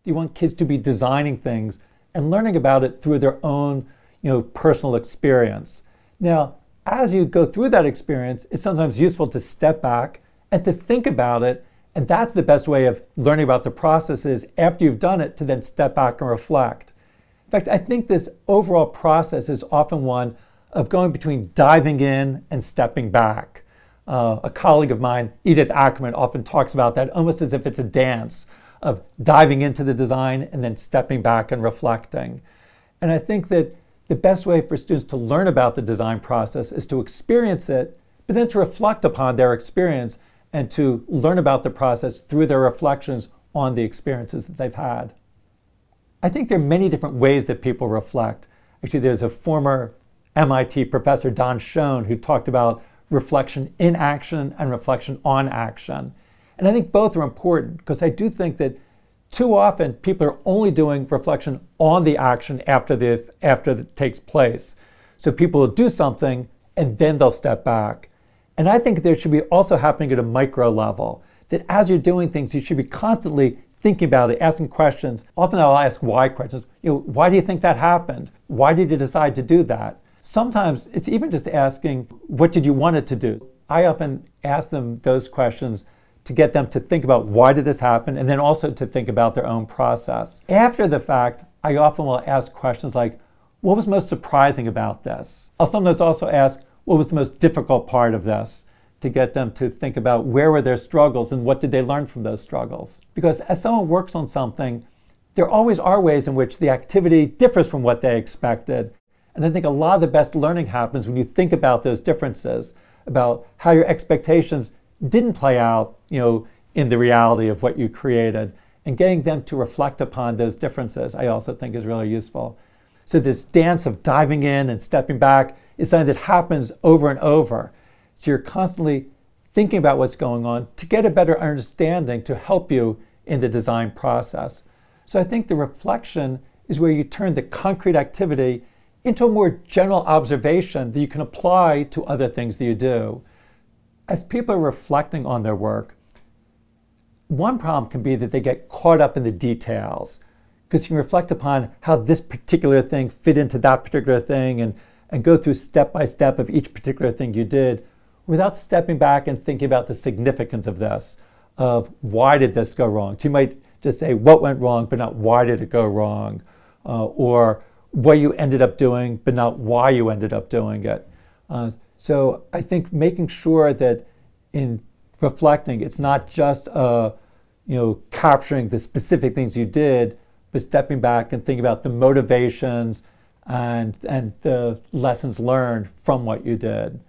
You want kids to be designing things and learning about it through their own, personal experience. Now, as you go through that experience, it's sometimes useful to step back and to think about it. And that's the best way of learning about the processes after you've done it, to then step back and reflect. In fact, I think this overall process is often one of going between diving in and stepping back. A colleague of mine, Edith Ackerman, often talks about that almost as if it's a dance of diving into the design and then stepping back and reflecting. And I think that the best way for students to learn about the design process is to experience it, but then to reflect upon their experience and to learn about the process through their reflections on the experiences that they've had. I think there are many different ways that people reflect. Actually, there's a former MIT professor, Don Schoen, who talked about reflection in action and reflection on action. And I think both are important, because I do think that too often people are only doing reflection on the action after it takes place. So people will do something and then they'll step back. And I think there should be also happening at a micro level, that as you're doing things, you should be constantly thinking about it, asking questions. Often I'll ask why questions. Why do you think that happened? Why did you decide to do that? Sometimes it's even just asking, what did you want it to do? I often ask them those questions to get them to think about why did this happen, and then also to think about their own process. After the fact, I often will ask questions like, what was most surprising about this? I'll sometimes also ask, what was the most difficult part of this? To get them to think about where were their struggles and what did they learn from those struggles. Because as someone works on something, there always are ways in which the activity differs from what they expected. And I think a lot of the best learning happens when you think about those differences, about how your expectations didn't play out, in the reality of what you created, and getting them to reflect upon those differences, I also think is really useful. So this dance of diving in and stepping back is something that happens over and over. So you're constantly thinking about what's going on to get a better understanding to help you in the design process. So I think the reflection is where you turn the concrete activity into a more general observation that you can apply to other things that you do. As people are reflecting on their work, one problem can be that they get caught up in the details, because you can reflect upon how this particular thing fit into that particular thing and go through step by step of each particular thing you did without stepping back and thinking about the significance of this, of why did this go wrong. So you might just say what went wrong, but not why did it go wrong, or what you ended up doing, but not why you ended up doing it. So I think making sure that in reflecting, it's not just capturing the specific things you did, but stepping back and thinking about the motivations and the lessons learned from what you did.